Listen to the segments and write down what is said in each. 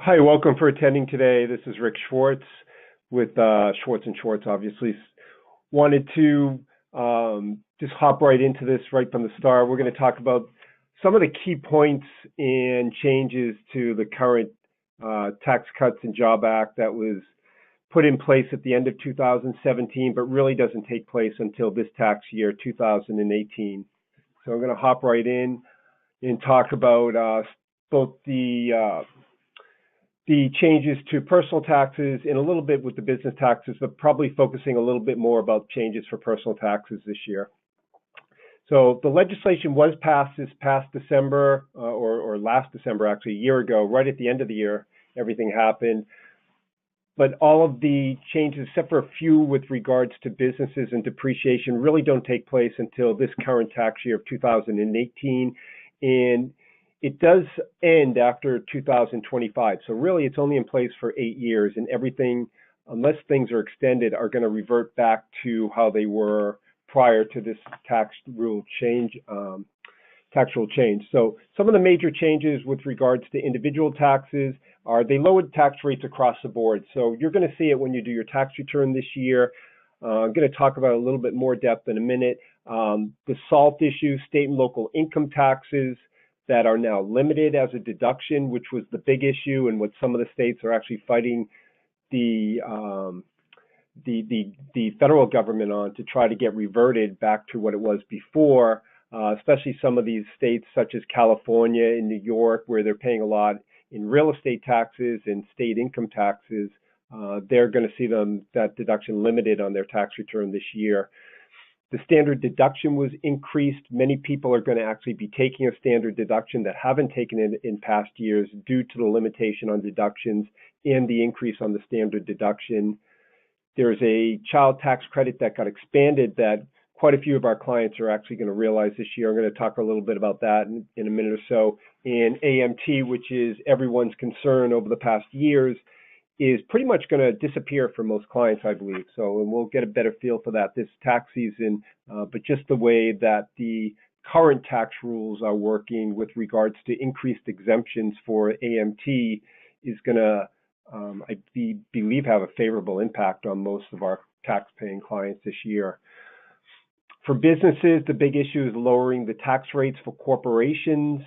Hi, welcome for attending today. This is Rick Schwartz with Schwartz and Schwartz, obviously. Wanted to just hop right into this right from the start. We're going to talk about some of the key points and changes to the current Tax Cuts and Job Act that was put in place at the end of 2017, but really doesn't take place until this tax year, 2018. So I'm going to hop right in and talk about both the changes to personal taxes and a little bit with the business taxes, but probably focusing a little bit more about changes for personal taxes this year. So the legislation was passed this past December, or last December, actually, a year ago, right at the end of the year, everything happened. But all of the changes, except for a few with regards to businesses and depreciation, really don't take place until this current tax year of 2018. And it does end after 2025. So really, it's only in place for 8 years, and everything, unless things are extended, are going to revert back to how they were prior to this tax rule change. So some of the major changes with regards to individual taxes are they lowered tax rates across the board. So you're going to see it when you do your tax return this year. I'm going to talk about it a little bit more depth in a minute. The SALT issue, state and local income taxes, that are now limited as a deduction, which was the big issue, and what some of the states are actually fighting the federal government on to try to get reverted back to what it was before. Especially some of these states such as California and New York, where they're paying a lot in real estate taxes and state income taxes. They're going to see that deduction limited on their tax return this year. The standard deduction was increased. Many people are going to actually be taking a standard deduction that haven't taken it in past years due to the limitation on deductions and the increase on the standard deduction. There's a child tax credit that got expanded that quite a few of our clients are actually going to realize this year. I'm going to talk a little bit about that in a minute or so. And AMT, which is everyone's concern over the past years, is pretty much going to disappear for most clients, I believe. So, and we'll get a better feel for that this tax season. But just the way that the current tax rules are working with regards to increased exemptions for AMT is going to, believe, have a favorable impact on most of our tax-paying clients this year. For businesses, the big issue is lowering the tax rates for corporations.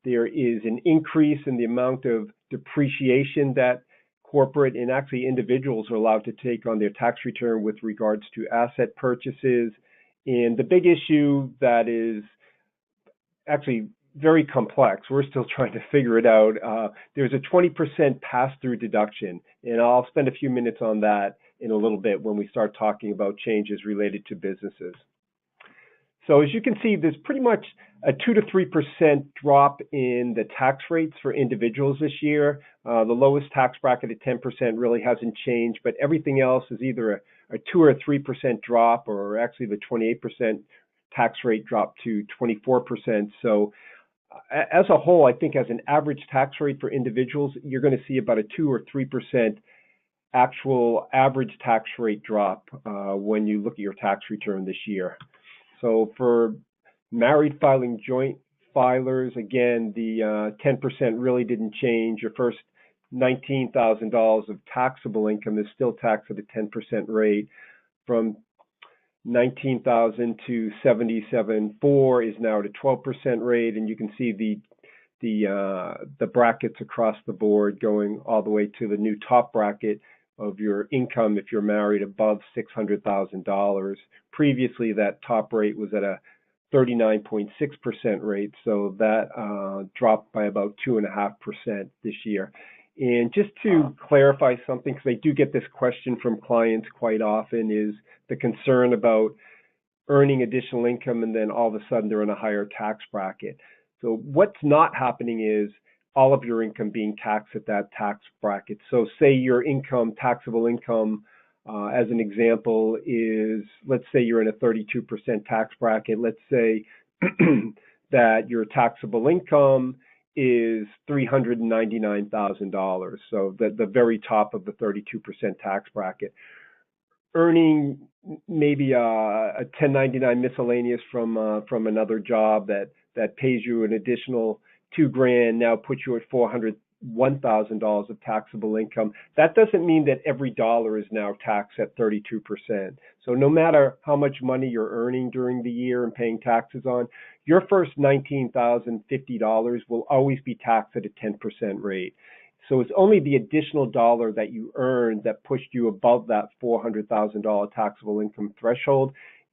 There is an increase in the amount of depreciation that corporate and actually individuals are allowed to take on their tax return with regards to asset purchases. And the big issue that is actually very complex, we're still trying to figure it out. There's a 20% pass-through deduction, and I'll spend a few minutes on that in a little bit when we start talking about changes related to businesses. So as you can see, there's pretty much a 2 to 3% drop in the tax rates for individuals this year. The lowest tax bracket at 10% really hasn't changed, but everything else is either a 2 or 3% drop, or actually the 28% tax rate dropped to 24%. So as a whole, I think as an average tax rate for individuals, you're going to see about a 2 or 3% actual average tax rate drop when you look at your tax return this year. So for married filing joint filers, again, the 10% really didn't change. Your first $19,000 of taxable income is still taxed at a 10% rate. From $19,000 to $77,400 is now at a 12% rate, and you can see the brackets across the board going all the way to the new top bracket of your income if you're married above $600,000. Previously, that top rate was at a 39.6% rate, so that dropped by about 2.5% this year. And just to clarify something, because I do get this question from clients quite often, is the concern about earning additional income and then all of a sudden they're in a higher tax bracket. So what's not happening is all of your income being taxed at that tax bracket. So say your income, taxable income, as an example, is, let's say you're in a 32% tax bracket. Let's say that your taxable income is $399,000. So the very top of the 32% tax bracket. Earning maybe a 1099 miscellaneous from another job that pays you an additional $2,000 now puts you at $1,000 of taxable income. That doesn't mean that every dollar is now taxed at 32%. So no matter how much money you're earning during the year and paying taxes on, your first $19,050 will always be taxed at a 10% rate. So it's only the additional dollar that you earned that pushed you above that $400,000 taxable income threshold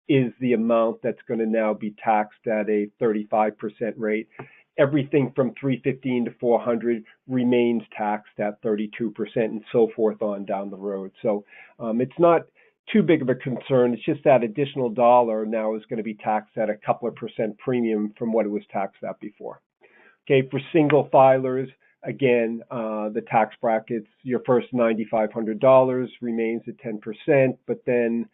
is the amount that's going to now be taxed at a 35% rate. Everything from 315 to 400 remains taxed at 32% and so forth on down the road. So it's not too big of a concern. It's just that additional dollar now is going to be taxed at a couple of percent premium from what it was taxed at before. Okay, for single filers, again, the tax brackets, your first $9,500 remains at 10%, but then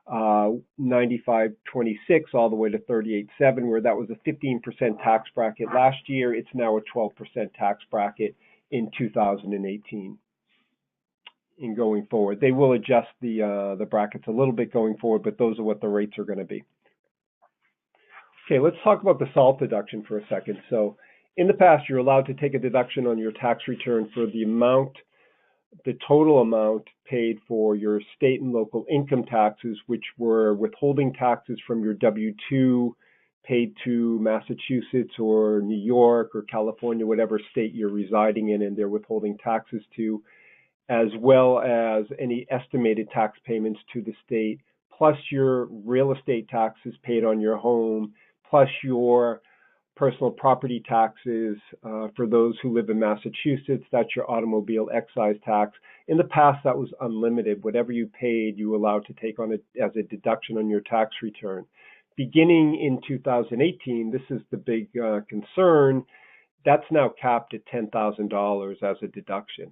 9526 all the way to 38.7, where that was a 15% tax bracket last year. It's now a 12% tax bracket in 2018. In going forward, they will adjust the brackets a little bit going forward, but those are what the rates are going to be. Okay, let's talk about the SALT deduction for a second. So in the past, you're allowed to take a deduction on your tax return for the total amount paid for your state and local income taxes, which were withholding taxes from your W-2 paid to Massachusetts or New York or California, whatever state you're residing in, and they're withholding taxes to, as well as any estimated tax payments to the state, plus your real estate taxes paid on your home, plus your personal property taxes for those who live in Massachusetts. That's your automobile excise tax. In the past, that was unlimited. Whatever you paid, you were allowed to take on it as a deduction on your tax return. Beginning in 2018, this is the big concern. That's now capped at $10,000 as a deduction.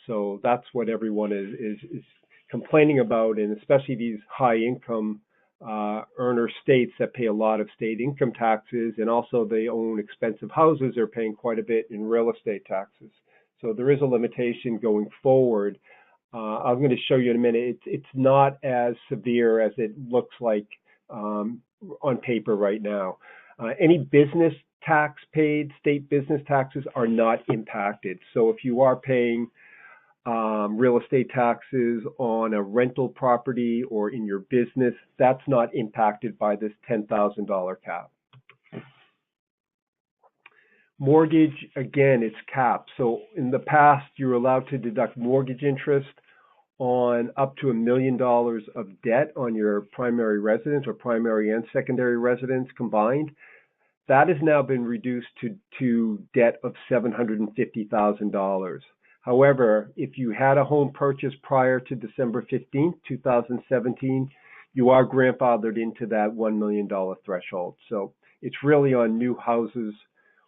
So that's what everyone is complaining about, and especially these high income earner states that pay a lot of state income taxes, and also they own expensive houses, are paying quite a bit in real estate taxes. So there is a limitation going forward. I'm going to show you in a minute. It's not as severe as it looks like on paper right now. Any business tax paid, state business taxes are not impacted. So if you are paying real estate taxes on a rental property or in your business, that's not impacted by this $10,000 cap. Mortgage, again, it's capped. So in the past, you were allowed to deduct mortgage interest on up to $1 million of debt on your primary residence or primary and secondary residence combined. That has now been reduced to debt of $750,000. However, if you had a home purchase prior to December 15th, 2017, you are grandfathered into that $1 million threshold. So it's really on new houses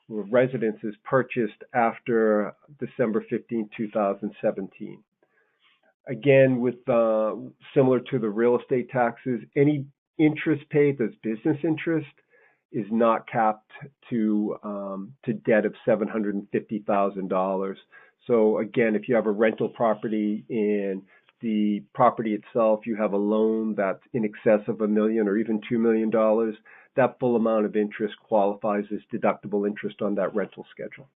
or residences purchased after December 15th, 2017. Again, with similar to the real estate taxes, any interest paid, that's business interest, is not capped to debt of $750,000. So again, if you have a rental property and the property itself, you have a loan that's in excess of $1 million or even $2 million, that full amount of interest qualifies as deductible interest on that rental schedule.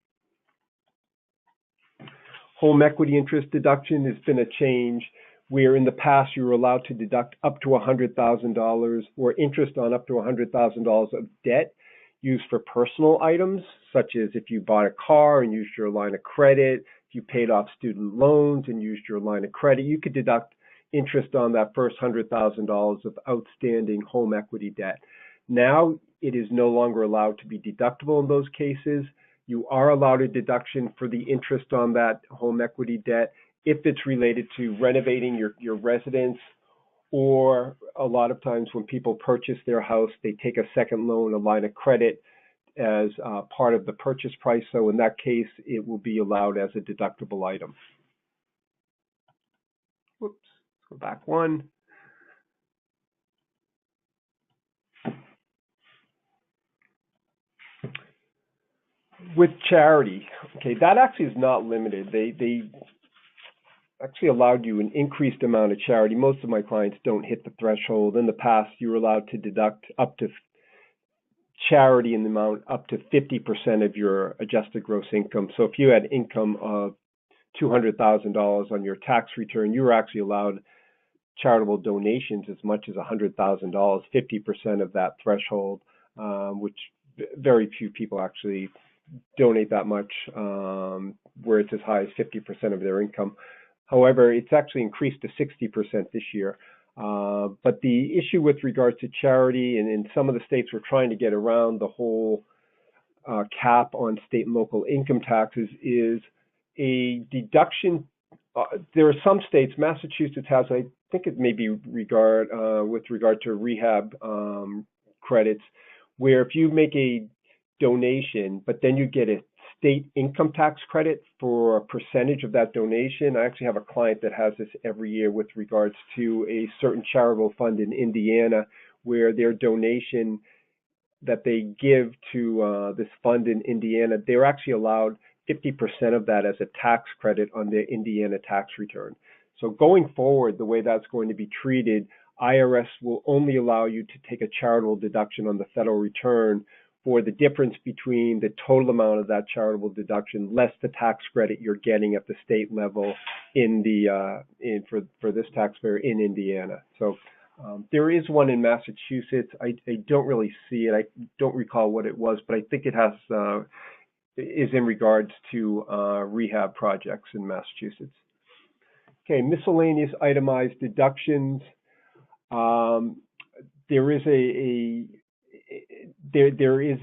Home equity interest deduction has been a change where in the past you were allowed to deduct up to $100,000 or interest on up to $100,000 of debt used for personal items, such as if you bought a car and used your line of credit, if you paid off student loans and used your line of credit, you could deduct interest on that first $100,000 of outstanding home equity debt. Now it is no longer allowed to be deductible in those cases. You are allowed a deduction for the interest on that home equity debt if it's related to renovating your residence, or a lot of times when people purchase their house, they take a second loan, a line of credit as part of the purchase price. So in that case, it will be allowed as a deductible item. Whoops, go back one. With charity, okay, that actually is not limited. They actually allowed you an increased amount of charity. Most of my clients don't hit the threshold. In the past, you were allowed to deduct up to charity in the amount up to 50% of your adjusted gross income. So if you had income of $200,000 on your tax return, you were actually allowed charitable donations as much as $100,000, 50% of that threshold, which very few people actually donate that much, where it's as high as 50% of their income. However, it's actually increased to 60% this year. But the issue with regards to charity, and in some of the states were trying to get around the whole cap on state and local income taxes, is a deduction. There are some states, Massachusetts has, I think it may be with regard to rehab credits, where if you make a donation, but then you get a state income tax credit for a percentage of that donation. I actually have a client that has this every year with regards to a certain charitable fund in Indiana, where their donation that they give to this fund in Indiana, they're actually allowed 50% of that as a tax credit on their Indiana tax return. So going forward, the way that's going to be treated, IRS will only allow you to take a charitable deduction on the federal return for the difference between the total amount of that charitable deduction less the tax credit you're getting at the state level for this taxpayer in Indiana. So there is one in Massachusetts. I don't really see it. I don't recall what it was, but I think it is in regards to rehab projects in Massachusetts. Okay, miscellaneous itemized deductions. There is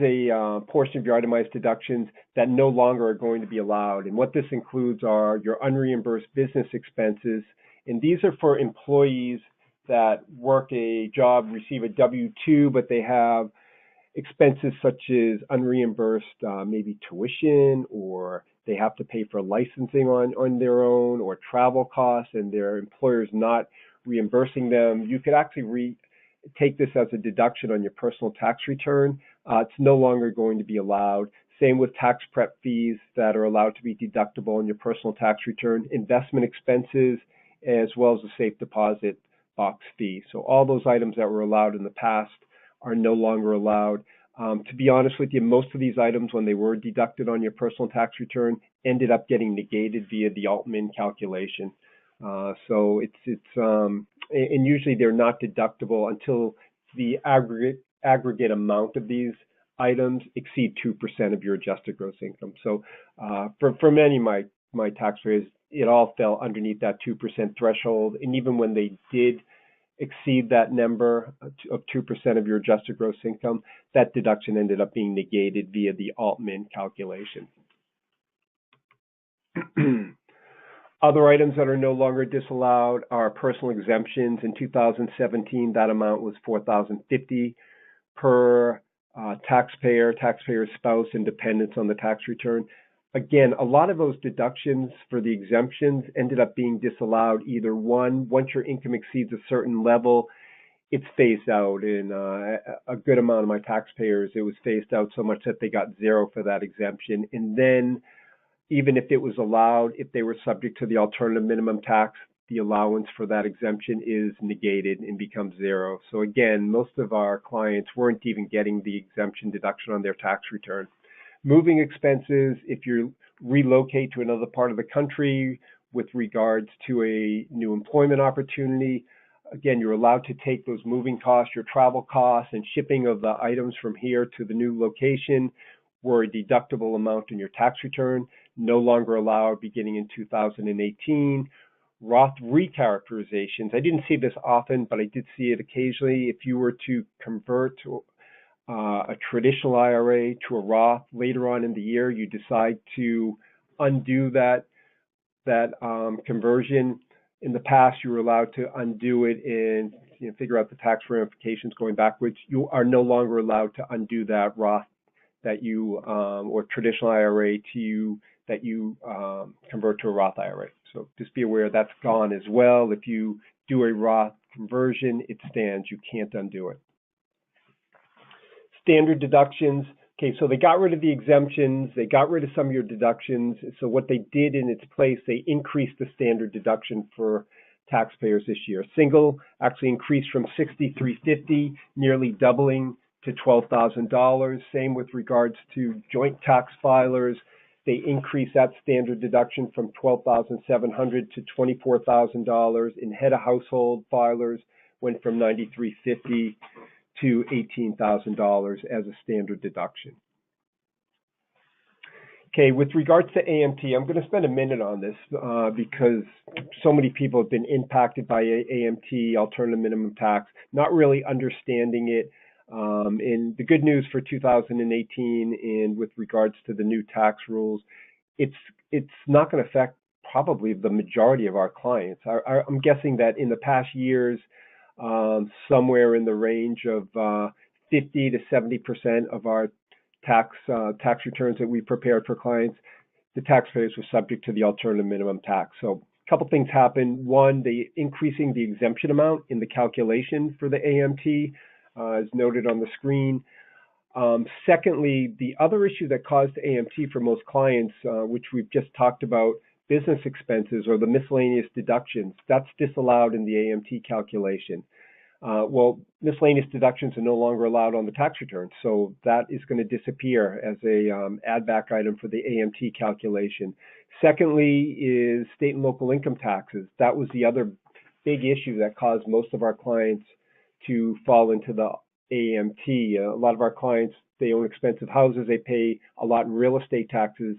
a portion of your itemized deductions that no longer are going to be allowed. And what this includes are your unreimbursed business expenses. And these are for employees that work a job, receive a W-2, but they have expenses such as unreimbursed, maybe tuition, or they have to pay for licensing on their own, or travel costs, and their employer's not reimbursing them. You could actually take this as a deduction on your personal tax return. It's no longer going to be allowed. Same with tax prep fees that are allowed to be deductible on your personal tax return, investment expenses, as well as the safe deposit box fee. So all those items that were allowed in the past are no longer allowed. To be honest with you, most of these items, when they were deducted on your personal tax return, ended up getting negated via the Altman calculation. So and usually they're not deductible until the aggregate amount of these items exceed 2% of your adjusted gross income. So for many of my taxpayers, it all fell underneath that 2% threshold. And even when they did exceed that number of 2% of your adjusted gross income, that deduction ended up being negated via the Altman calculation. Other items that are no longer disallowed are personal exemptions. In 2017, that amount was $4,050 per taxpayer, spouse, and dependents on the tax return. Again, a lot of those deductions for the exemptions ended up being disallowed. Either one, once your income exceeds a certain level, it's phased out. And a good amount of my taxpayers, it was phased out so much that they got zero for that exemption. And then even if it was allowed, if they were subject to the alternative minimum tax, the allowance for that exemption is negated and becomes zero. So again, most of our clients weren't even getting the exemption deduction on their tax return. Moving expenses, if you relocate to another part of the country with regards to a new employment opportunity, again, you're allowed to take those moving costs, your travel costs, and shipping of the items from here to the new location were a deductible amount in your tax return, no longer allowed beginning in 2018. Roth recharacterizations, I didn't see this often, but I did see it occasionally. If you were to convert a traditional IRA to a Roth later on in the year, you decide to undo that conversion. In the past, you were allowed to undo it and figure out the tax ramifications going backwards. You are no longer allowed to undo that Roth that you or traditional IRA that you convert to a Roth IRA. So just be aware that's gone as well. If you do a Roth conversion, it stands. You can't undo it. Standard deductions. Okay, so they got rid of the exemptions. They got rid of some of your deductions. So what they did in its place, they increased the standard deduction for taxpayers this year. Single actually increased from $6,350, nearly doubling, to $12,000. Same with regards to joint tax filers. They increased that standard deduction from $12,700 to $24,000. In head of household filers, went from $9,350 to $18,000 as a standard deduction. Okay, with regards to AMT, I'm going to spend a minute on this because so many people have been impacted by AMT, alternative minimum tax, not really understanding it. And the good news for 2018 and with regards to the new tax rules, it's not going to affect probably the majority of our clients. I'm guessing that in the past years, somewhere in the range of 50 to 70% of our tax returns that we prepared for clients, the taxpayers were subject to the alternative minimum tax. So a couple things happened. One, they increasing the exemption amount in the calculation for the AMT, as noted on the screen. Secondly, the other issue that caused AMT for most clients, which we've just talked about, business expenses or the miscellaneous deductions, that's disallowed in the AMT calculation. Well, miscellaneous deductions are no longer allowed on the tax return, so that is going to disappear as a add back item for the AMT calculation. Secondly is state and local income taxes. That was the other big issue that caused most of our clients to fall into the AMT. A lot of our clients, they own expensive houses, they pay a lot in real estate taxes.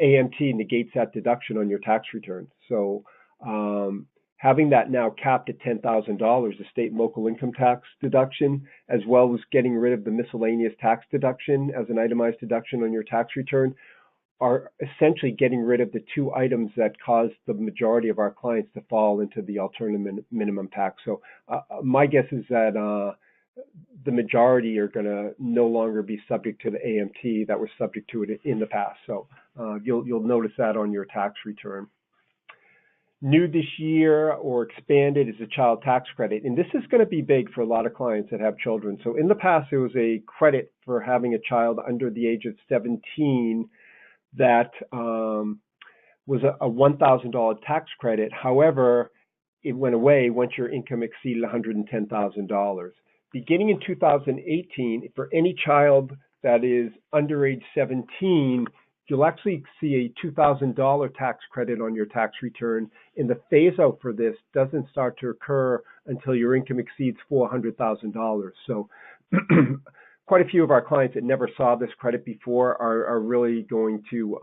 AMT negates that deduction on your tax return. So having that now capped at $10,000, the state and local income tax deduction, as well as getting rid of the miscellaneous tax deduction as an itemized deduction on your tax return, are essentially getting rid of the two items that caused the majority of our clients to fall into the alternative minimum tax. So my guess is that the majority are going to no longer be subject to the AMT that were subject to it in the past. So you'll notice that on your tax return. New this year or expanded is a child tax credit. And this is going to be big for a lot of clients that have children. So in the past, there was a credit for having a child under the age of 17 that was a $1,000 tax credit. However, it went away once your income exceeded $110,000. Beginning in 2018, for any child that is under age 17, you'll actually see a $2,000 tax credit on your tax return. And the phase out for this doesn't start to occur until your income exceeds $400,000. So quite a few of our clients that never saw this credit before are really going to,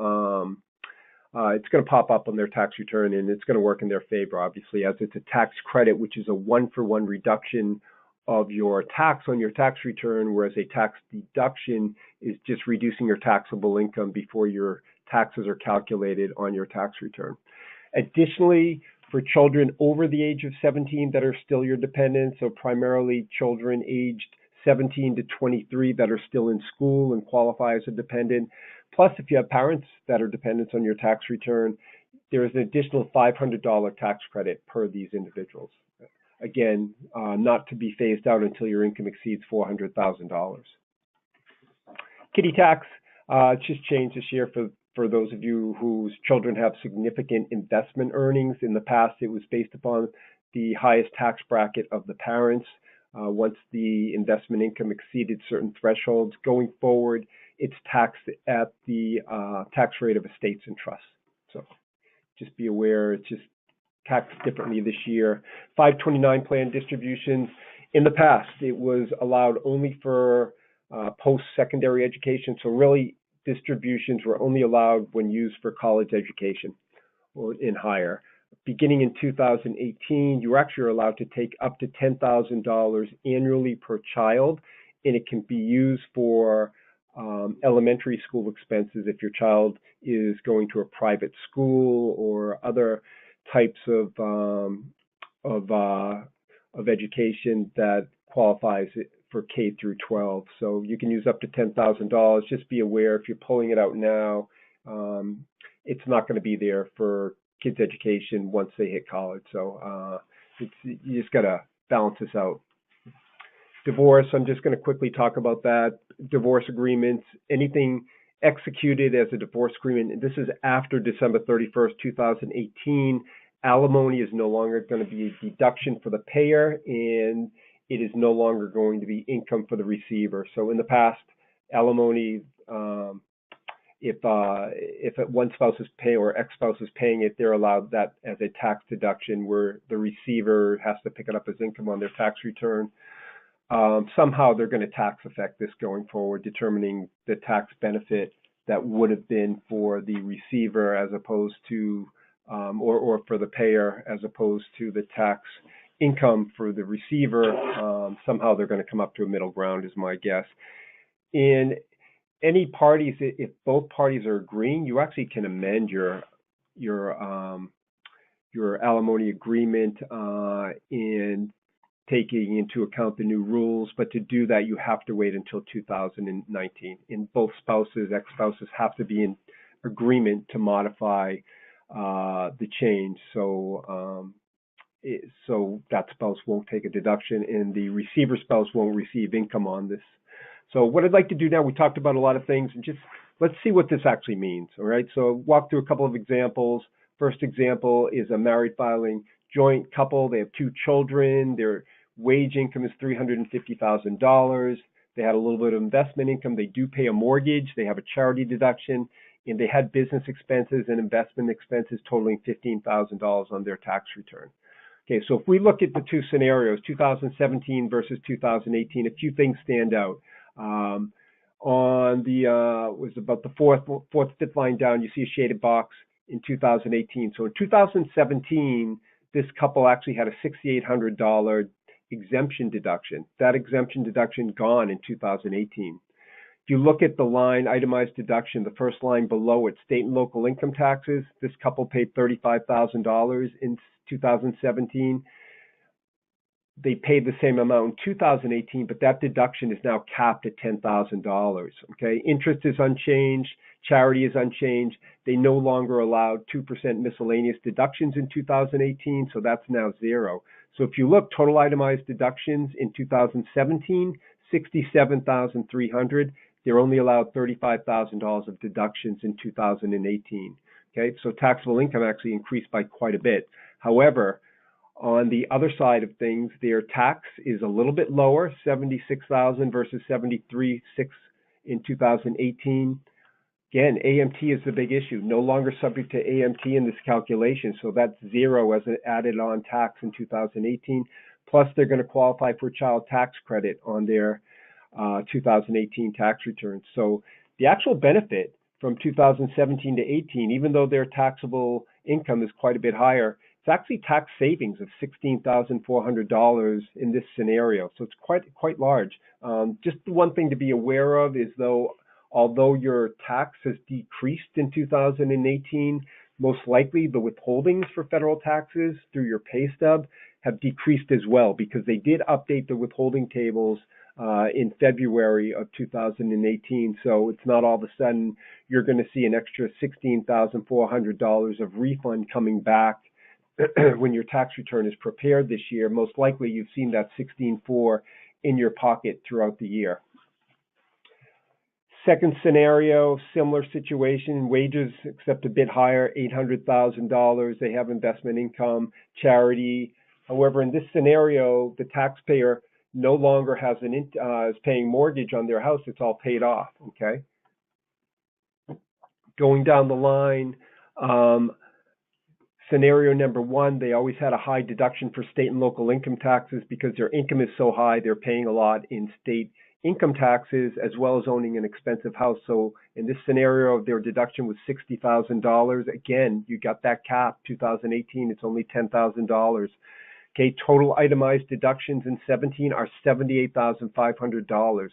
it's going to pop up on their tax return, and it's going to work in their favor, obviously, as it's a tax credit, which is a one-for-one reduction of your tax on your tax return, whereas a tax deduction is just reducing your taxable income before your taxes are calculated on your tax return. Additionally, for children over the age of 17 that are still your dependents, so primarily children aged 17 to 23 that are still in school and qualify as a dependent, plus if you have parents that are dependents on your tax return, there is an additional $500 tax credit per these individuals. Again, not to be phased out until your income exceeds $400,000. Kiddie tax, it's just changed this year for those of you whose children have significant investment earnings. In the past, it was based upon the highest tax bracket of the parents. Once the investment income exceeded certain thresholds, going forward, it's taxed at the tax rate of estates and trusts. So just be aware, it's just taxed differently this year. 529 plan distributions. In the past, it was allowed only for post-secondary education. So really, distributions were only allowed when used for college education or in higher. Beginning in 2018, you actually are allowed to take up to $10,000 annually per child, and it can be used for elementary school expenses if your child is going to a private school or other types of education that qualifies for K through 12. So you can use up to $10,000. Just be aware if you're pulling it out now, it's not going to be there for kids' education once they hit college. So you just got to balance this out. Divorce, I'm just going to quickly talk about that. Divorce agreements, anything executed as a divorce agreement, and this is after December 31st, 2018, alimony is no longer going to be a deduction for the payer, and it is no longer going to be income for the receiver. So in the past, alimony, if one spouse is paying or ex-spouse is paying it, they're allowed that as a tax deduction, where the receiver has to pick it up as income on their tax return. Somehow they're going to tax affect this going forward, determining the tax benefit that would have been for the receiver as opposed to, or for the payer as opposed to the tax income for the receiver. Somehow they're going to come up to a middle ground, is my guess. In any parties, if both parties are agreeing, you actually can amend your alimony agreement in taking into account the new rules. But to do that, you have to wait until 2019. And both spouses, ex-spouses, have to be in agreement to modify the change. So that spouse won't take a deduction, and the receiver spouse won't receive income on this. So what I'd like to do now, we talked about a lot of things, and just let's see what this actually means. All right. So walk through a couple of examples. First example is a married filing joint couple. They have 2 children. Their wage income is $350,000. They had a little bit of investment income. They do pay a mortgage. They have a charity deduction, and they had business expenses and investment expenses totaling $15,000 on their tax return. Okay, so if we look at the 2 scenarios, 2017 versus 2018, a few things stand out. On the was about the fourth, fifth line down, you see a shaded box in 2018. So in 2017, this couple actually had a $6,800 exemption deduction. That exemption deduction gone in 2018. If you look at the line itemized deduction, the first line below it, state and local income taxes, this couple paid $35,000 in 2017. They paid the same amount in 2018, but that deduction is now capped at $10,000. Okay, interest is unchanged, charity is unchanged. They no longer allowed 2% miscellaneous deductions in 2018, so that's now 0. So if you look, total itemized deductions in 2017, $67,300. They're only allowed $35,000 of deductions in 2018. Okay, so taxable income actually increased by quite a bit. However, on the other side of things, their tax is a little bit lower, $76,000 versus $73,600 in 2018. Again, AMT is the big issue. No longer subject to AMT in this calculation, so that's 0 as an added on tax in 2018. Plus, they're going to qualify for child tax credit on their 2018 tax returns. So the actual benefit from 2017 to 18, even though their taxable income is quite a bit higher, it's actually tax savings of $16,400 in this scenario. So it's quite large. Just the one thing to be aware of is although your tax has decreased in 2018, most likely the withholdings for federal taxes through your pay stub have decreased as well, because they did update the withholding tables in February of 2018. So it's not all of a sudden you're going to see an extra $16,400 of refund coming back when your tax return is prepared this year. Most likely you've seen that $16,400 in your pocket throughout the year. Second scenario, similar situation, wages except a bit higher, $800,000. They have investment income, charity. However, in this scenario, the taxpayer no longer has is paying mortgage on their house. It's all paid off. Okay. Going down the line, scenario number 1, they always had a high deduction for state and local income taxes because their income is so high. They're paying a lot in state income taxes as well as owning an expensive house. So in this scenario, their deduction was $60,000. Again, you got that cap. 2018, it's only $10,000. Okay, total itemized deductions in 17 are $78,500.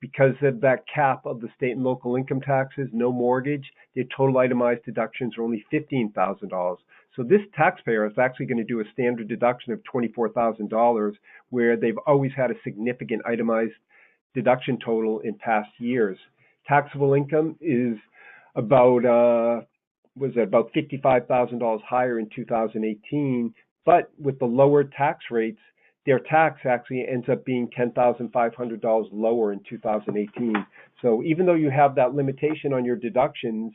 Because of that cap of the state and local income taxes, no mortgage, the total itemized deductions are only $15,000. So this taxpayer is actually going to do a standard deduction of $24,000, where they've always had a significant itemized deduction total in past years. Taxable income is about $55,000 higher in 2018, but with the lower tax rates, their tax actually ends up being $10,500 lower in 2018. So even though you have that limitation on your deductions,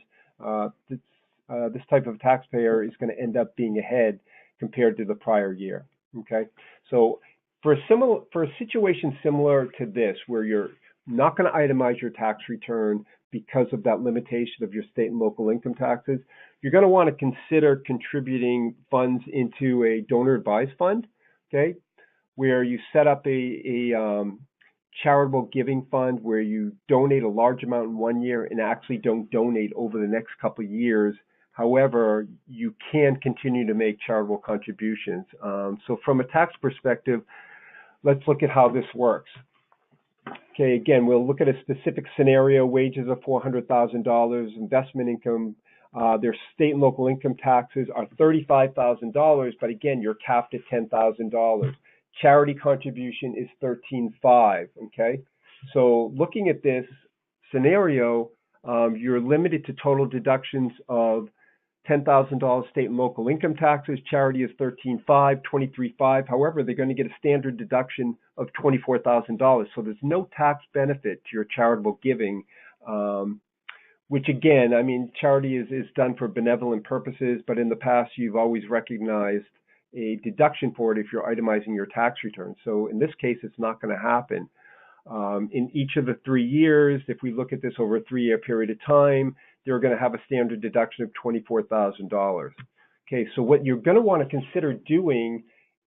this type of taxpayer is going to end up being ahead compared to the prior year. Okay, so For a situation similar to this, where you're not going to itemize your tax return because of that limitation of your state and local income taxes, you're going to want to consider contributing funds into a donor advised fund, okay, where you set up a charitable giving fund where you donate a large amount in one year and actually don't donate over the next couple of years. However, you can continue to make charitable contributions. So from a tax perspective, let's look at how this works. Okay, again, we'll look at a specific scenario: wages of $400,000, investment income, their state and local income taxes are $35,000, but again, you're capped at $10,000. Charity contribution is $13,500, okay? So looking at this scenario, you're limited to total deductions of $10,000 state and local income taxes. Charity is $13,500, $23,500. However, they're going to get a standard deduction of $24,000. So there's no tax benefit to your charitable giving, which again, I mean, charity is done for benevolent purposes, but in the past, you've always recognized a deduction for it if you're itemizing your tax return. So in this case, it's not going to happen. In each of the 3 years, if we look at this over a 3-year period of time, they're going to have a standard deduction of $24,000. Okay, so what you're going to want to consider doing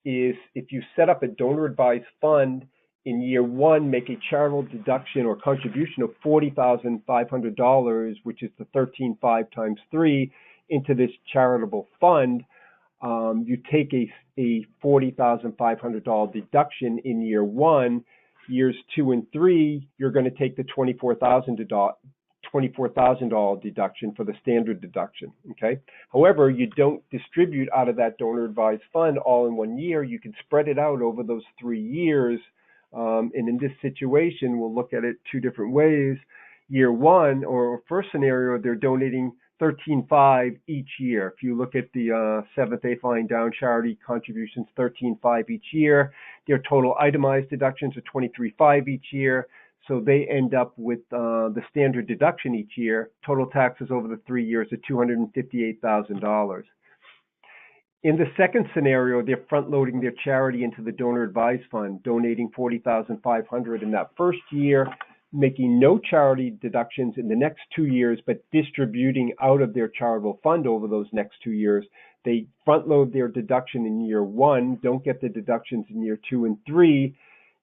is, if you set up a donor advised fund, in year one, make a charitable deduction or contribution of $40,500, which is the $13,500 times 3, into this charitable fund. You take a $40,500 deduction in year one. Years 2 and 3, you're going to take the $24,000 deduction for the standard deduction. Okay. However, you don't distribute out of that donor advised fund all in one year. You can spread it out over those 3 years. And in this situation, we'll look at it 2 different ways. Year one, or first scenario, they're donating $13,500 each year. If you look at the 7th, 8th line down, charity contributions, $13,500 each year. Their total itemized deductions are $23,500 each year. So they end up with the standard deduction each year. Total taxes over the 3 years are $258,000. In the second scenario, they're front-loading their charity into the donor advised fund, donating $40,500 in that first year, making no charity deductions in the next 2 years, but distributing out of their charitable fund over those next 2 years. They front-load their deduction in year one, don't get the deductions in year 2 and 3.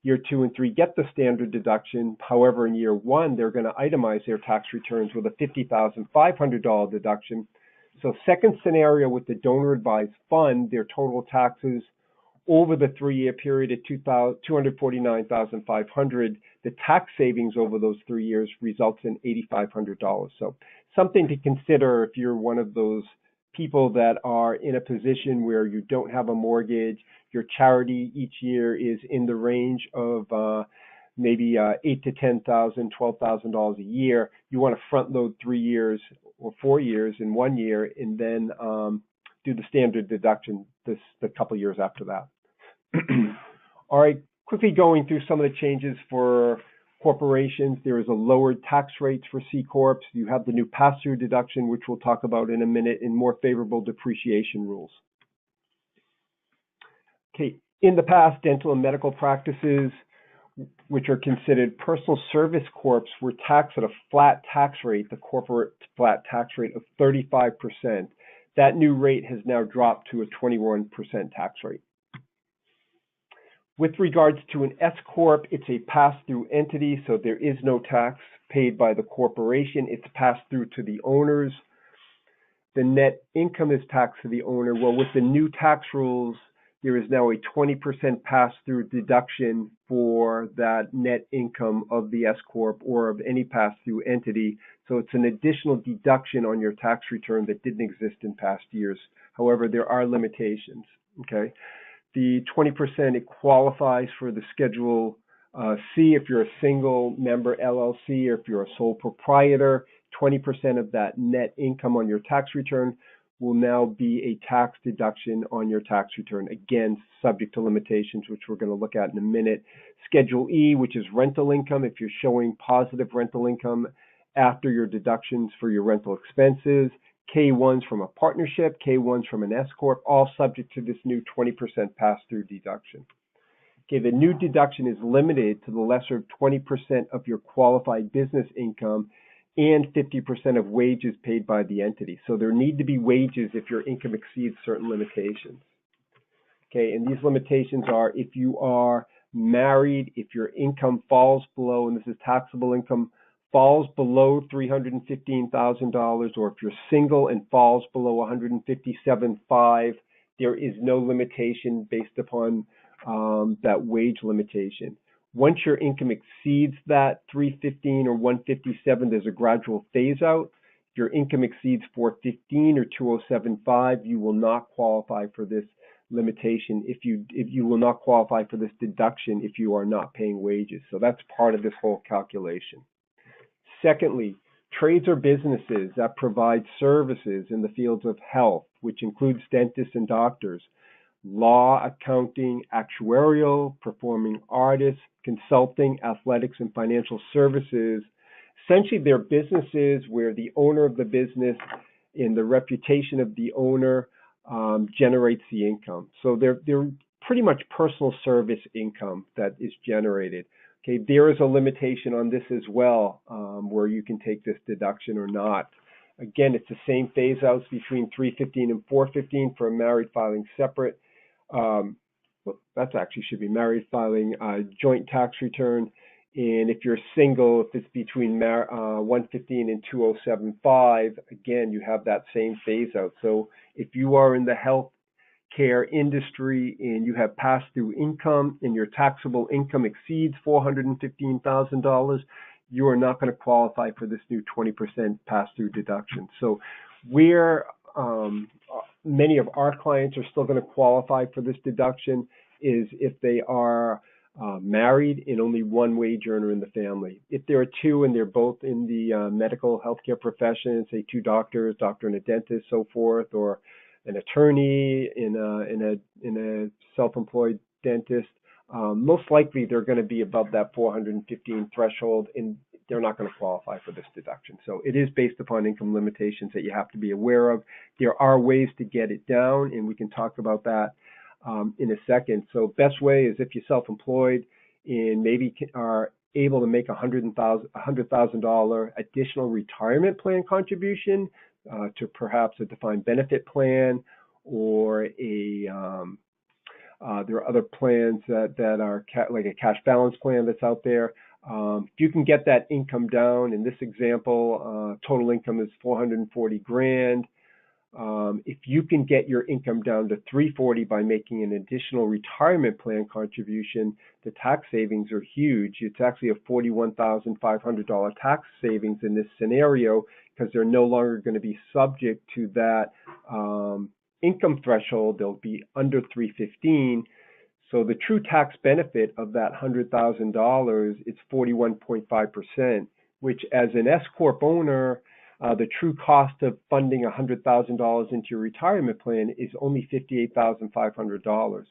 Year 2 and 3 get the standard deduction. However, in year one, they're going to itemize their tax returns with a $50,500 deduction. So second scenario with the donor advised fund, their total taxes over the 3-year period at $249,500. The tax savings over those 3 years results in $8,500. So something to consider if you're one of those people that are in a position where you don't have a mortgage, your charity each year is in the range of maybe $8,000 to $10,000, $12,000 a year. You want to front load 3 years or 4 years in 1 year, and then do the standard deduction the couple years after that. All right, quickly going through some of the changes for corporations. There is a lowered tax rate for C Corps. You have the new pass-through deduction, which we'll talk about in a minute, and more favorable depreciation rules. Okay, in the past, dental and medical practices, which are considered personal service corps, were taxed at a flat tax rate, the corporate flat tax rate of 35%. That new rate has now dropped to a 21% tax rate. With regards to an S Corp, it's a pass-through entity, so there is no tax paid by the corporation. It's passed through to the owners. The net income is taxed to the owner. Well, with the new tax rules, there is now a 20% pass-through deduction for that net income of the S Corp or of any pass-through entity. So it's an additional deduction on your tax return that didn't exist in past years. However, there are limitations, okay? The 20%, it qualifies for the Schedule C if you're a single member LLC, or if you're a sole proprietor. 20% of that net income on your tax return will now be a tax deduction on your tax return. Again, subject to limitations, which we're going to look at in a minute. Schedule E, which is rental income, if you're showing positive rental income after your deductions for your rental expenses. K1s from a partnership, K1s from an S Corp, all subject to this new 20% pass-through deduction. Okay, the new deduction is limited to the lesser of 20% of your qualified business income and 50% of wages paid by the entity. So there need to be wages if your income exceeds certain limitations. Okay, and these limitations are if you are married, if your income falls below, and this is taxable income, falls below $315,000, or if you're single and falls below 157.5, there is no limitation based upon that wage limitation. Once your income exceeds that 315 or 157, there's a gradual phase out. If your income exceeds 415 or 2075, you will not qualify for this limitation. If you will not qualify for this deduction if you are not paying wages. So that's part of this whole calculation. Secondly, trades or businesses that provide services in the fields of health, which includes dentists and doctors, law, accounting, actuarial, performing artists, consulting, athletics, and financial services. Essentially, they're businesses where the owner of the business and the reputation of the owner generates the income. So they're pretty much personal service income that is generated. Okay, there is a limitation on this as well, where you can take this deduction or not. Again, it's the same phase outs between 315 and 415 for a married filing separate. Well, that's actually should be married filing joint tax return. And if you're single, if it's between 115 and 2075, again, you have that same phase out. So if you are in the health care industry and you have pass-through income and your taxable income exceeds $415,000, you are not going to qualify for this new 20% pass-through deduction. So where many of our clients are still going to qualify for this deduction is if they are married and only one wage earner in the family. If there are two and they're both in the medical healthcare profession, say two doctors, doctor and a dentist, so forth, or an attorney in a self-employed dentist, most likely they're going to be above that 415 threshold, and they're not going to qualify for this deduction. So it is based upon income limitations that you have to be aware of. There are ways to get it down, and we can talk about that in a second. So best way is if you're self-employed and maybe are able to make $100,000 additional retirement plan contribution to perhaps a defined benefit plan, or there are other plans that are like a cash balance plan that's out there. If you can get that income down, in this example, total income is 440 grand. If you can get your income down to 340 by making an additional retirement plan contribution, the tax savings are huge. It's actually a $41,500 tax savings in this scenario because they're no longer going to be subject to that income threshold. They'll be under 315. So the true tax benefit of that $100,000 is 41.5%, which as an S Corp owner, the true cost of funding $100,000 into your retirement plan is only $58,500.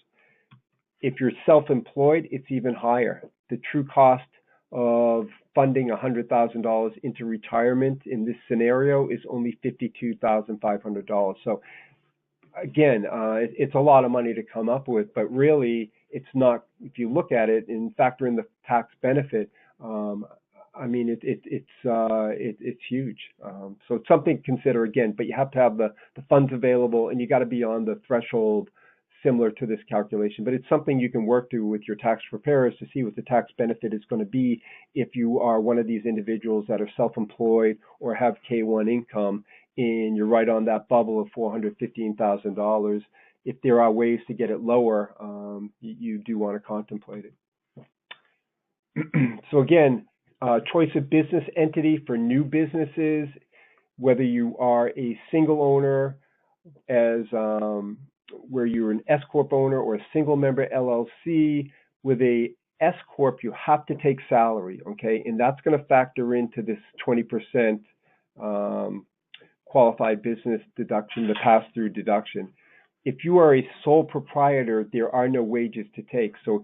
If you're self-employed, it's even higher. The true cost of funding $100,000 into retirement in this scenario is only $52,500. So again, it's a lot of money to come up with, but really it's not. If you look at it and factor in the tax benefit, I mean, it's huge. So it's something to consider again, but you have to have the funds available, and you got to be on the threshold similar to this calculation. But it's something you can work through with your tax preparers to see what the tax benefit is going to be if you are one of these individuals that are self-employed or have K-1 income, and you're right on that bubble of $415,000. If there are ways to get it lower, you do want to contemplate it. So again, choice of business entity for new businesses, whether you are a single owner as where you're an S Corp owner or a single member LLC. With a S Corp, you have to take salary, okay? And that's going to factor into this 20% qualified business deduction, the pass-through deduction. If you are a sole proprietor, there are no wages to take. So it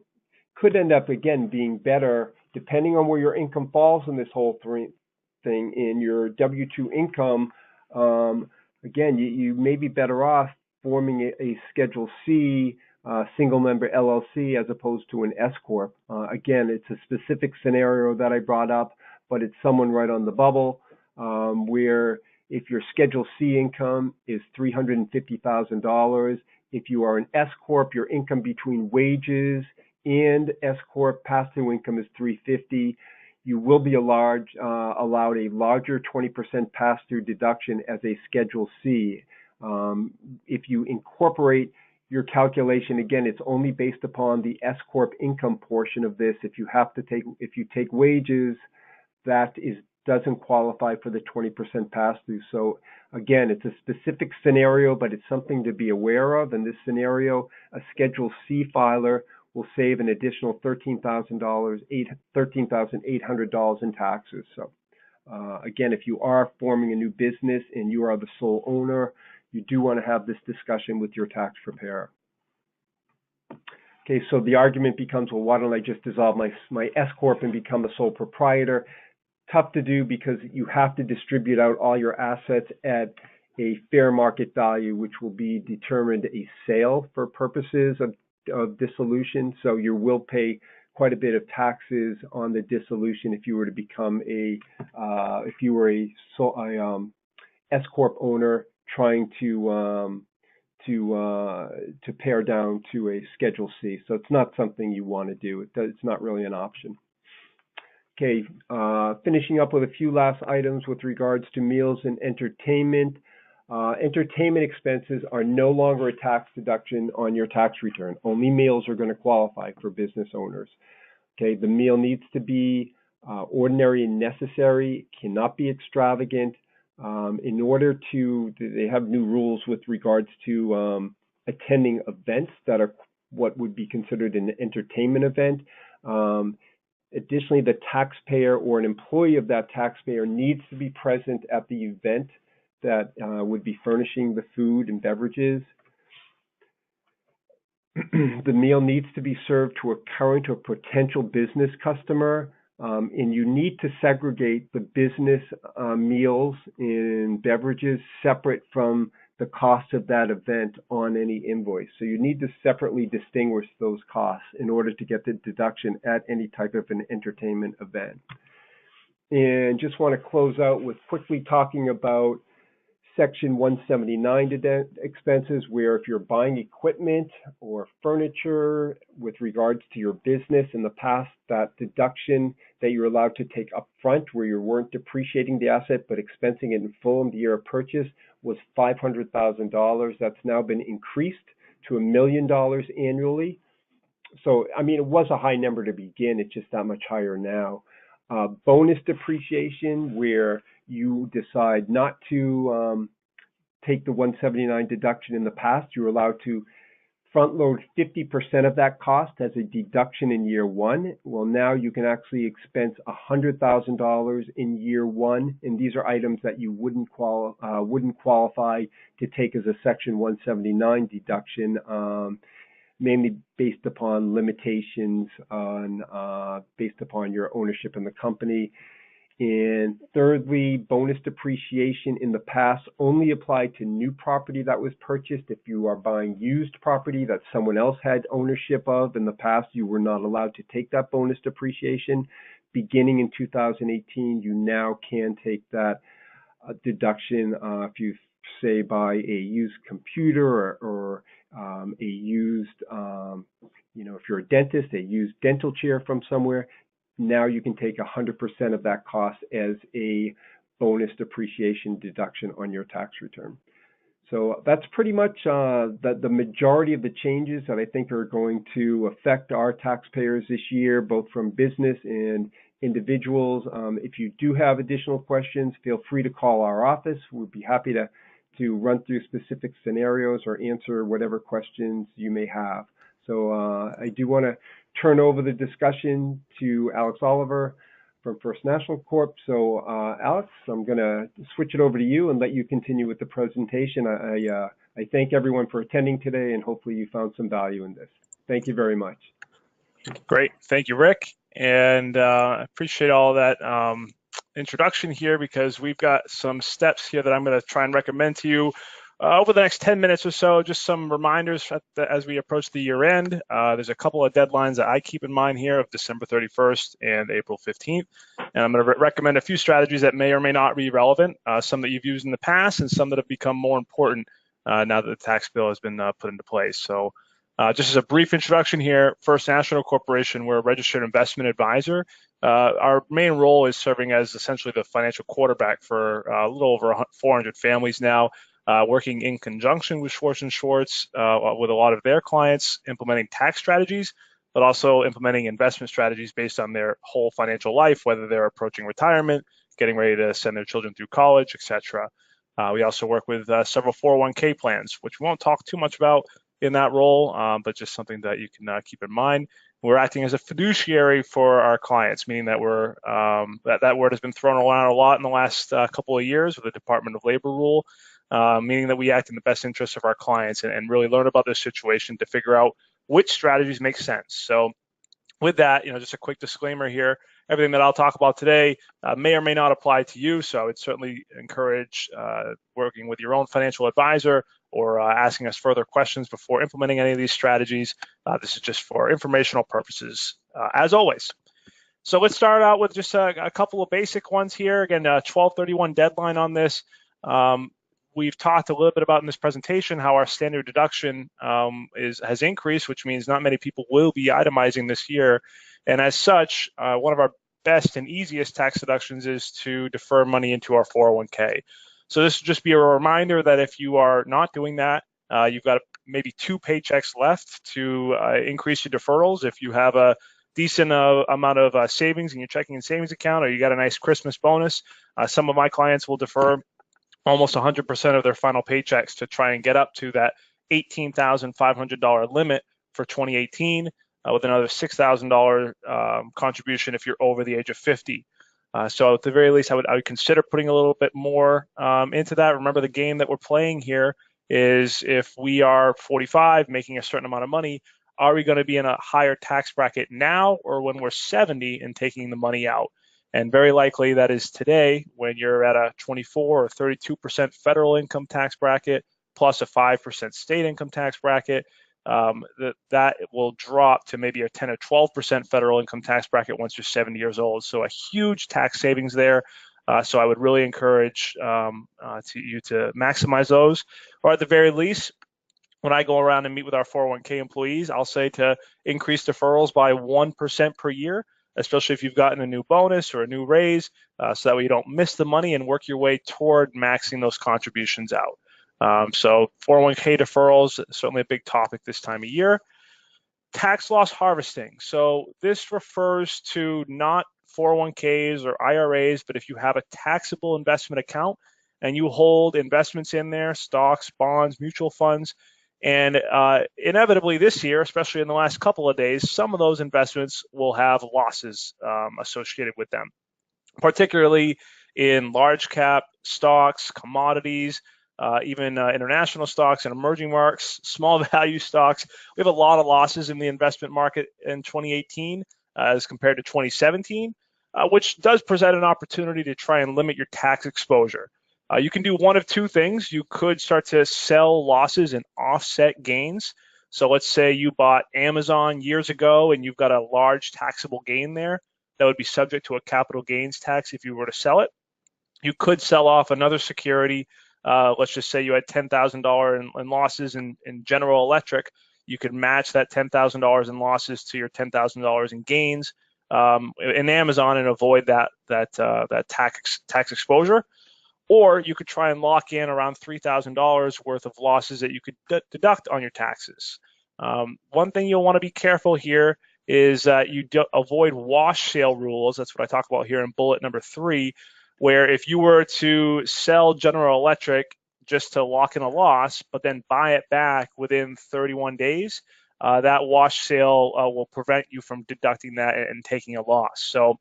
could end up, again, being better depending on where your income falls in this whole thing. In your W-2 income, again, you may be better off forming a Schedule C single member LLC as opposed to an S corp. Again, it's a specific scenario that I brought up, but it's someone right on the bubble, where if your Schedule C income is $350,000, if you are an S corp, your income between wages and S corp pass-through income is $350,000. You will be allowed a larger 20% pass-through deduction as a Schedule C. If you incorporate your calculation, again, it's only based upon the S corp income portion of this. If you take wages, doesn't qualify for the 20% pass-through. So again, it's a specific scenario, but it's something to be aware of. In this scenario, a Schedule C filer will save an additional $13,800 in taxes. So again, if you are forming a new business and you are the sole owner, you do want to have this discussion with your tax preparer. Okay, so the argument becomes, well, why don't I just dissolve my S corp and become a sole proprietor? Tough to do because you have to distribute out all your assets at a fair market value, which will be determined a sale for purposes of dissolution. So you will pay quite a bit of taxes on the dissolution if you were to become a S corp owner trying to pare down to a Schedule C. So it's not something you want to do. It's not really an option. Okay, finishing up with a few last items with regards to meals and entertainment. Entertainment expenses are no longer a tax deduction on your tax return. Only meals are going to qualify for business owners. Okay, the meal needs to be ordinary and necessary, cannot be extravagant. They have new rules with regards to attending events that are what would be considered an entertainment event. Additionally, the taxpayer or an employee of that taxpayer needs to be present at the event that would be furnishing the food and beverages. The meal needs to be served to a current or potential business customer, and you need to segregate the business meals and beverages separate from the cost of that event on any invoice. So you need to separately distinguish those costs in order to get the deduction at any type of an entertainment event. And just want to close out with quickly talking about Section 179 expenses, where if you're buying equipment or furniture with regards to your business in the past, that deduction that you're allowed to take up front, where you weren't depreciating the asset but expensing it in full in the year of purchase, was $500,000. That's now been increased to $1 million annually. So, I mean, it was a high number to begin. It's just that much higher now. Bonus depreciation, where you decide not to take the 179 deduction in the past, you're allowed to front load 50% of that cost as a deduction in year one. Well, now you can actually expense $100,000 in year one, and these are items that you wouldn't qualify to take as a Section 179 deduction, mainly based upon limitations based upon your ownership in the company. And thirdly, bonus depreciation in the past only applied to new property that was purchased. If you are buying used property that someone else had ownership of in the past, you were not allowed to take that bonus depreciation. Beginning in 2018, you now can take that deduction if you say buy a used computer or a used, if you're a dentist, a used dental chair from somewhere. Now you can take 100% of that cost as a bonus depreciation deduction on your tax return. So that's pretty much the majority of the changes that I think are going to affect our taxpayers this year, both from business and individuals. If you do have additional questions, feel free to call our office. We'd be happy to run through specific scenarios or answer whatever questions you may have. So I do want to turn over the discussion to Alex Oliver from First National Corp. So Alex, I'm going to switch it over to you and let you continue with the presentation. I thank everyone for attending today, and hopefully you found some value in this. Thank you very much. Great. Thank you, Rick. And I appreciate all that introduction here, because we've got some steps here that I'm going to try and recommend to you Over the next 10 minutes or so, just some reminders as we approach the year end. There's a couple of deadlines that I keep in mind here of December 31st and April 15th. And I'm going to recommend a few strategies that may or may not be relevant, some that you've used in the past and some that have become more important now that the tax bill has been put into place. So just as a brief introduction here, First National Corporation, we're a registered investment advisor. Our main role is serving as essentially the financial quarterback for a little over 400 families now, working in conjunction with Schwartz & Schwartz with a lot of their clients, implementing tax strategies, but also implementing investment strategies based on their whole financial life, whether they're approaching retirement, getting ready to send their children through college, etc. We also work with several 401k plans, which we won't talk too much about in that role, but just something that you can keep in mind. We're acting as a fiduciary for our clients, meaning that we're that word has been thrown around a lot in the last couple of years with the Department of Labor rule, meaning that we act in the best interest of our clients and really learn about their situation to figure out which strategies make sense. So with that, just a quick disclaimer here. Everything that I'll talk about today may or may not apply to you, so I would certainly encourage working with your own financial advisor or asking us further questions before implementing any of these strategies. This is just for informational purposes, as always. So let's start out with just a couple of basic ones here. Again, 12/31 deadline on this. We've talked a little bit about in this presentation how our standard deduction has increased, which means not many people will be itemizing this year. And as such, one of our best and easiest tax deductions is to defer money into our 401k. So this will just be a reminder that if you are not doing that, you've got maybe 2 paychecks left to increase your deferrals. If you have a decent amount of savings in your checking and savings account, or you got a nice Christmas bonus, some of my clients will defer almost 100% of their final paychecks to try and get up to that $18,500 limit for 2018, with another $6,000 contribution if you're over the age of 50. So at the very least, I would consider putting a little bit more into that. Remember, the game that we're playing here is if we are 45, making a certain amount of money, are we going to be in a higher tax bracket now or when we're 70 and taking the money out? And very likely that is today when you're at a 24 or 32% federal income tax bracket plus a 5% state income tax bracket. That will drop to maybe a 10 or 12% federal income tax bracket once you're 70 years old. So a huge tax savings there. So I would really encourage you to maximize those, or at the very least, when I go around and meet with our 401k employees, I'll say to increase deferrals by 1% per year, especially if you've gotten a new bonus or a new raise, so that way you don't miss the money and work your way toward maxing those contributions out. So 401k deferrals, certainly a big topic this time of year. Tax loss harvesting. So this refers to not 401ks or IRAs, but if you have a taxable investment account and you hold investments in there, stocks, bonds, mutual funds, and inevitably this year, especially in the last couple of days, some of those investments will have losses associated with them, particularly in large cap stocks, commodities, even international stocks and emerging markets, small value stocks. We have a lot of losses in the investment market in 2018 as compared to 2017, which does present an opportunity to try and limit your tax exposure. You can do one of two things. You could start to sell losses and offset gains. So let's say you bought Amazon years ago and you've got a large taxable gain there that would be subject to a capital gains tax if you were to sell it. You could sell off another security. Let's just say you had $10,000 in losses in General Electric. You could match that $10,000 in losses to your $10,000 in gains in Amazon and avoid that tax exposure. Or you could try and lock in around $3,000 worth of losses that you could deduct on your taxes. One thing you'll want to be careful here is that you avoid wash sale rules. That's what I talk about here in bullet number 3, where if you were to sell General Electric just to lock in a loss, but then buy it back within 31 days, that wash sale will prevent you from deducting that and taking a loss. So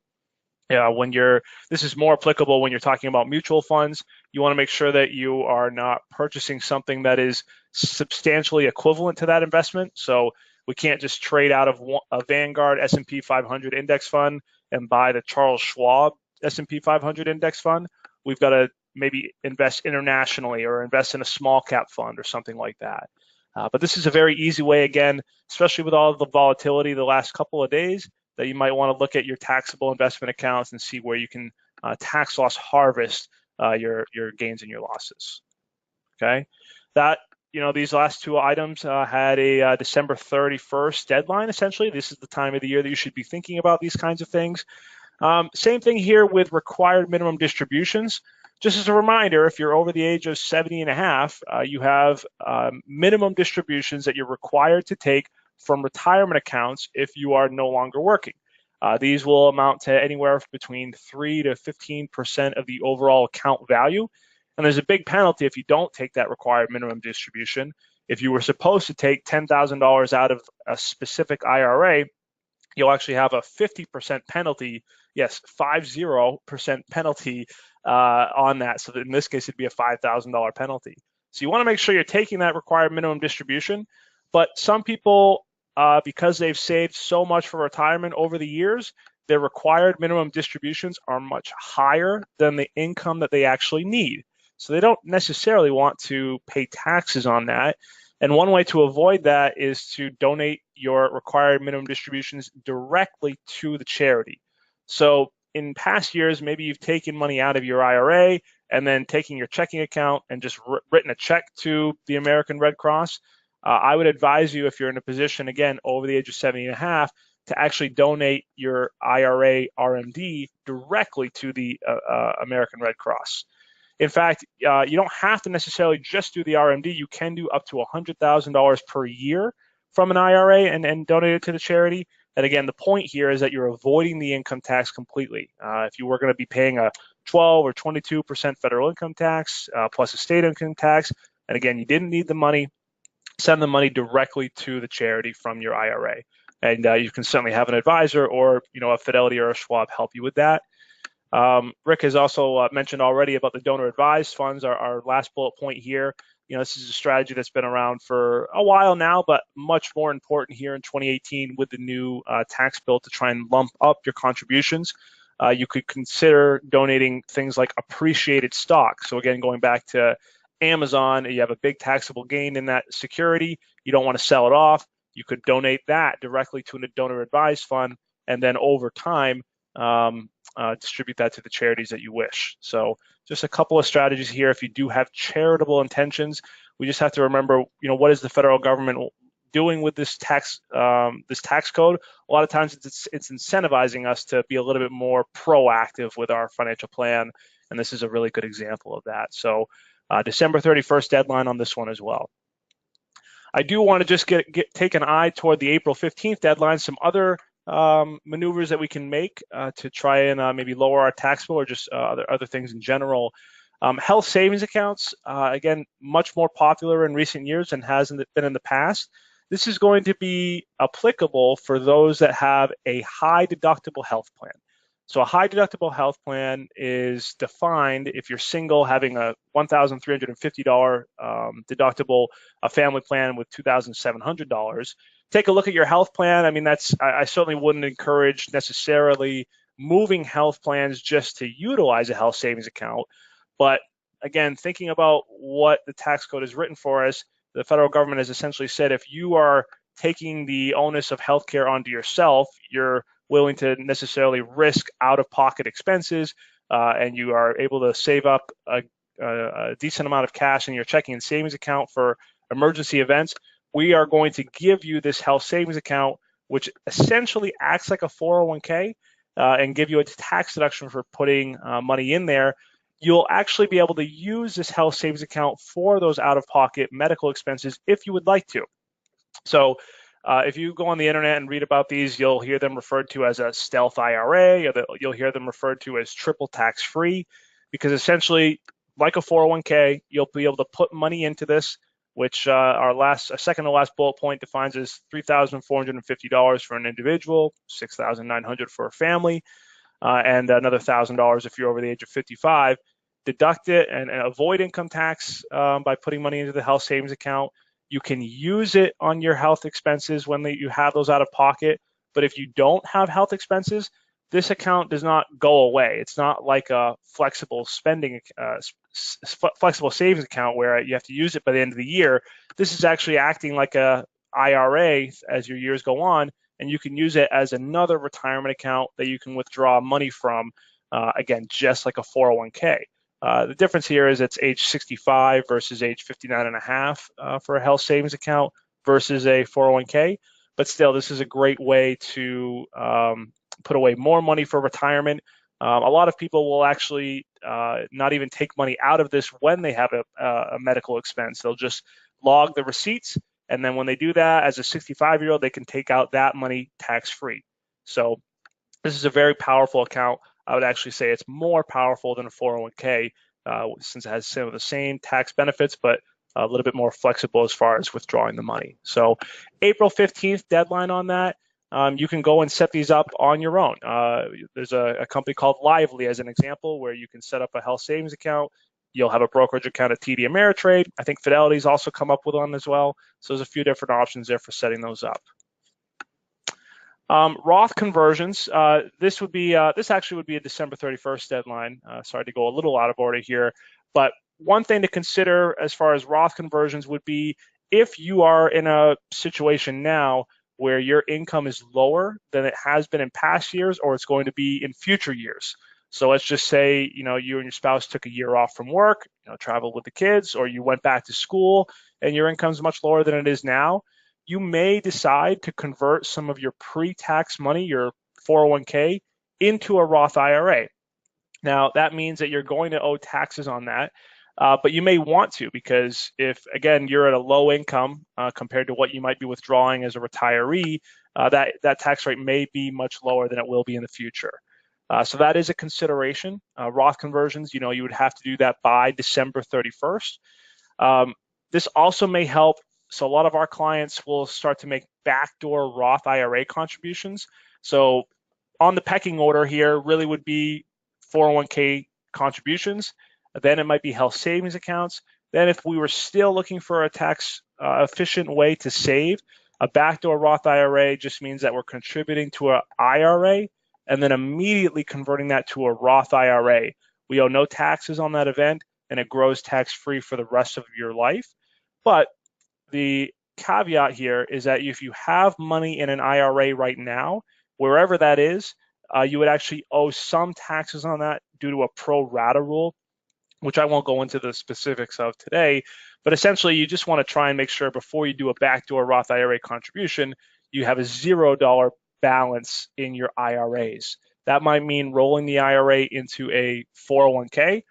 this is more applicable when you're talking about mutual funds. You want to make sure that you are not purchasing something that is substantially equivalent to that investment. So we can't just trade out of a Vanguard S&P 500 index fund and buy the Charles Schwab S&P 500 index fund. We've got to maybe invest internationally or invest in a small cap fund or something like that. But this is a very easy way, again, especially with all of the volatility the last couple of days, that you might want to look at your taxable investment accounts and see where you can tax loss harvest your gains and your losses. Okay, that these last two items had a December 31st deadline. Essentially, this is the time of the year that you should be thinking about these kinds of things. Same thing here with required minimum distributions. Just as a reminder, if you're over the age of 70 and a half, you have minimum distributions that you're required to take from retirement accounts if you are no longer working. These will amount to anywhere between 3 to 15% of the overall account value. And there's a big penalty if you don't take that required minimum distribution. If you were supposed to take $10,000 out of a specific IRA, you'll actually have a 50% penalty. Yes, 50% penalty on that. So in this case, it'd be a $5,000 penalty. So you want to make sure you're taking that required minimum distribution. But some people, because they've saved so much for retirement over the years, their required minimum distributions are much higher than the income that they actually need. So they don't necessarily want to pay taxes on that. And one way to avoid that is to donate your required minimum distributions directly to the charity. So in past years, maybe you've taken money out of your IRA and then taking your checking account and just written a check to the American Red Cross. I would advise you, if you're in a position, again, over the age of 70 and a half, to actually donate your IRA RMD directly to the American Red Cross. In fact, you don't have to necessarily just do the RMD. You can do up to $100,000 per year from an IRA and donate it to the charity. And again, the point here is that you're avoiding the income tax completely. If you were going to be paying a 12 or 22% federal income tax plus a state income tax, and again, you didn't need the money, send the money directly to the charity from your IRA. And you can certainly have an advisor or a Fidelity or a Schwab help you with that. Rick has also mentioned already about the donor advised funds, our last bullet point here. This is a strategy that's been around for a while now, but much more important here in 2018 with the new tax bill to try and lump up your contributions. You could consider donating things like appreciated stock. So again, going back to Amazon, you have a big taxable gain in that security. You don't want to sell it off. You could donate that directly to a donor advised fund, and then over time, distribute that to the charities that you wish. So just a couple of strategies here. If you do have charitable intentions, we just have to remember, what is the federal government doing with this tax code? A lot of times it's incentivizing us to be a little bit more proactive with our financial plan, and this is a really good example of that. So December 31st deadline on this one as well. I do want to just take an eye toward the April 15th deadline, some other maneuvers that we can make to try and maybe lower our tax bill or just other things in general. Health savings accounts, again, much more popular in recent years and hasn't been in the past. This is going to be applicable for those that have a high deductible health plan. So a high deductible health plan is defined if you're single, having a $1,350 deductible, a family plan with $2,700. Take a look at your health plan. I mean, I certainly wouldn't encourage necessarily moving health plans just to utilize a health savings account. But again, thinking about what the tax code is written for us, the federal government has essentially said if you are taking the onus of healthcare onto yourself, you're willing to necessarily risk out-of-pocket expenses, and you are able to save up a decent amount of cash in your checking and savings account for emergency events, we are going to give you this health savings account, which essentially acts like a 401k, and give you a tax deduction for putting money in there. You'll actually be able to use this health savings account for those out-of-pocket medical expenses if you would like to. So if you go on the internet and read about these, you'll hear them referred to as a stealth IRA, or you'll hear them referred to as triple tax-free, because essentially, like a 401k, you'll be able to put money into this, which our second to last bullet point defines as $3,450 for an individual, $6,900 for a family, and another $1,000 if you're over the age of 55. Deduct it and avoid income tax by putting money into the health savings account. You can use it on your health expenses when you have those out of pocket. But if you don't have health expenses, this account does not go away. It's not like a flexible spending, flexible savings account where you have to use it by the end of the year. This is actually acting like a IRA as your years go on, and you can use it as another retirement account that you can withdraw money from, again, just like a 401k. The difference here is it's age 65 versus age 59 and a half for a health savings account versus a 401k. But still, this is a great way to put away more money for retirement. A lot of people will actually not even take money out of this when they have a medical expense. They'll just log the receipts, and then when they do that as a 65-year-old, they can take out that money tax-free. So this is a very powerful account. I would actually say it's more powerful than a 401k since it has some of the same tax benefits, but a little bit more flexible as far as withdrawing the money. So April 15th deadline on that. You can go and set these up on your own. There's a company called Lively as an example where you can set up a health savings account. You'll have a brokerage account at TD Ameritrade. I think Fidelity's also come up with one as well. So there's a few different options there for setting those up. Roth conversions. This actually would be a December 31st deadline. Sorry to go a little out of order here, but one thing to consider as far as Roth conversions would be if you are in a situation now where your income is lower than it has been in past years or it's going to be in future years. So let's just say, you and your spouse took a year off from work, traveled with the kids, or you went back to school and your income is much lower than it is now. You may decide to convert some of your pre-tax money, your 401k, into a Roth IRA. Now, that means that you're going to owe taxes on that, but you may want to because if, again, you're at a low income compared to what you might be withdrawing as a retiree, that tax rate may be much lower than it will be in the future. So that is a consideration. Roth conversions, you would have to do that by December 31st. This also may help. So a lot of our clients will start to make backdoor Roth IRA contributions. So on the pecking order here really would be 401k contributions. Then it might be health savings accounts. Then if we were still looking for a tax efficient way to save, a backdoor Roth IRA just means that we're contributing to an IRA and then immediately converting that to a Roth IRA. We owe no taxes on that event and it grows tax-free for the rest of your life. But the caveat here is that if you have money in an IRA right now, wherever that is, you would actually owe some taxes on that due to a pro rata rule, which I won't go into the specifics of today. But essentially, you just want to try and make sure before you do a backdoor Roth IRA contribution, you have a $0 balance in your IRAs. That might mean rolling the IRA into a 401k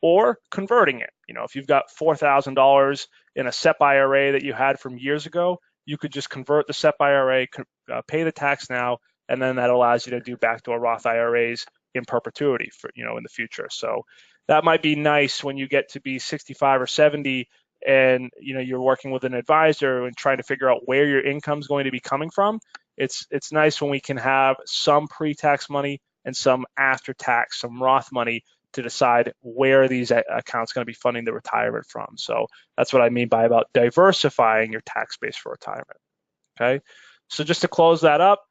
or converting it. If you've got $4,000 in a SEP IRA that you had from years ago, you could just convert the SEP IRA, pay the tax now, and then that allows you to do backdoor Roth IRAs in perpetuity for, in the future. So that might be nice when you get to be 65 or 70 and, you're working with an advisor and trying to figure out where your income is going to be coming from. It's nice when we can have some pre-tax money and some after-tax, some Roth money to decide where these accounts are going to be funding the retirement from. So that's what I mean by about diversifying your tax base for retirement. Okay, so just to close that up,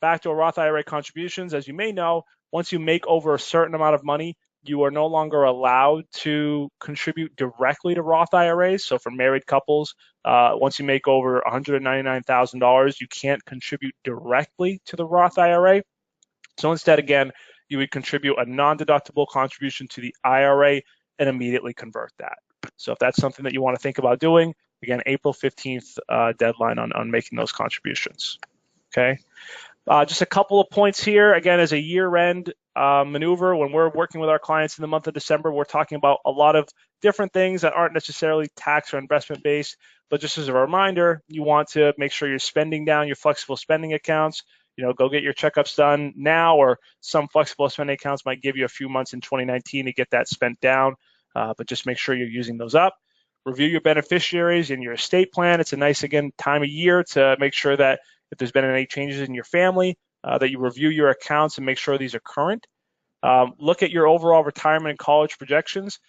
backdoor Roth IRA contributions, as you may know, once you make over a certain amount of money, you are no longer allowed to contribute directly to Roth IRAs. So for married couples, once you make over $199,000, you can't contribute directly to the Roth IRA. So instead, again, you would contribute a non-deductible contribution to the IRA and immediately convert that. So if that's something that you want to think about doing, again, April 15th deadline on making those contributions. Okay. Just a couple of points here. Again, as a year-end maneuver, when we're working with our clients in the month of December, we're talking about a lot of different things that aren't necessarily tax or investment based. But just as a reminder, you want to make sure you're spending down your flexible spending accounts. Go get your checkups done now, or some flexible spending accounts might give you a few months in 2019 to get that spent down, but just make sure you're using those up. Review your beneficiaries in your estate plan. It's a nice, again, time of year to make sure that if there's been any changes in your family, that you review your accounts and make sure these are current. Look at your overall retirement and college projections.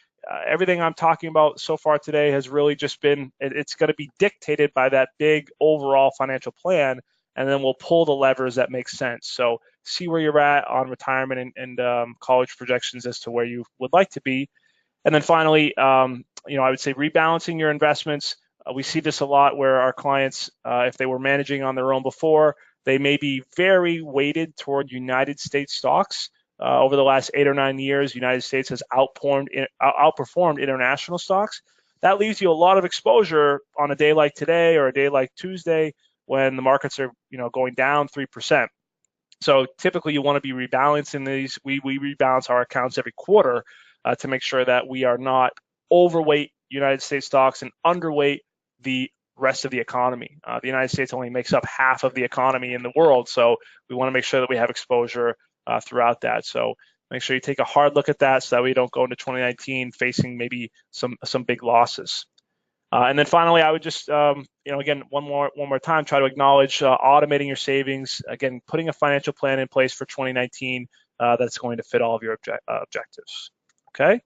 Everything I'm talking about so far today has really just been, it's going to be dictated by that big overall financial plan and then we'll pull the levers that make sense. So see where you're at on retirement and college projections as to where you would like to be. And then finally, I would say rebalancing your investments. We see this a lot where our clients, if they were managing on their own before, they may be very weighted toward United States stocks. Over the last 8 or 9 years, United States has outperformed international stocks. That leaves you a lot of exposure on a day like today or a day like Tuesday when the markets are going down 3%. So typically you want to be rebalancing these. We rebalance our accounts every quarter to make sure that we are not overweight United States stocks and underweight the rest of the economy. The United States only makes up half of the economy in the world, so we want to make sure that we have exposure throughout that. So make sure you take a hard look at that so that we don't go into 2019 facing maybe some big losses. And then finally, I would just, again, one more time, try to acknowledge automating your savings. Again, putting a financial plan in place for 2019 that's going to fit all of your objectives. Okay.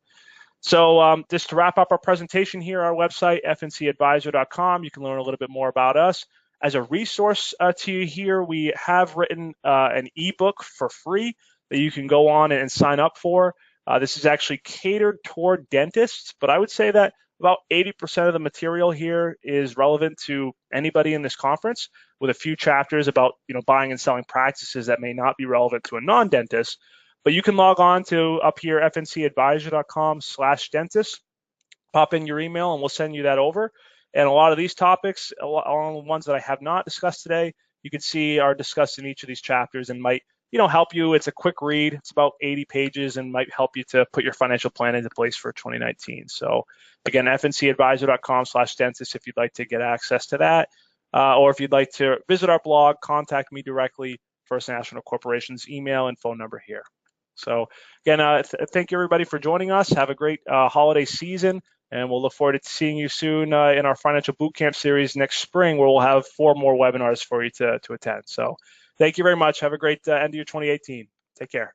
So just to wrap up our presentation here, our website, fncadvisor.com, you can learn a little bit more about us. As a resource to you here, we have written an ebook for free that you can go on and sign up for. This is actually catered toward dentists, but I would say that about 80% of the material here is relevant to anybody in this conference, with a few chapters about buying and selling practices that may not be relevant to a non-dentist. But you can log on to up here, fncadvisor.com/dentist, pop in your email, and we'll send you that over. And a lot of these topics, all the ones that I have not discussed today, you can see are discussed in each of these chapters and might help you. It's a quick read. It's about 80 pages and might help you to put your financial plan into place for 2019. So again, fncadvisor.com/dentist if you'd like to get access to that. Or if you'd like to visit our blog, contact me directly, First National Corporation's email and phone number here. So again, thank you everybody for joining us. Have a great holiday season, and we'll look forward to seeing you soon in our Financial Bootcamp series next spring, where we'll have 4 more webinars for you to attend. So thank you very much. Have a great end of your 2018. Take care.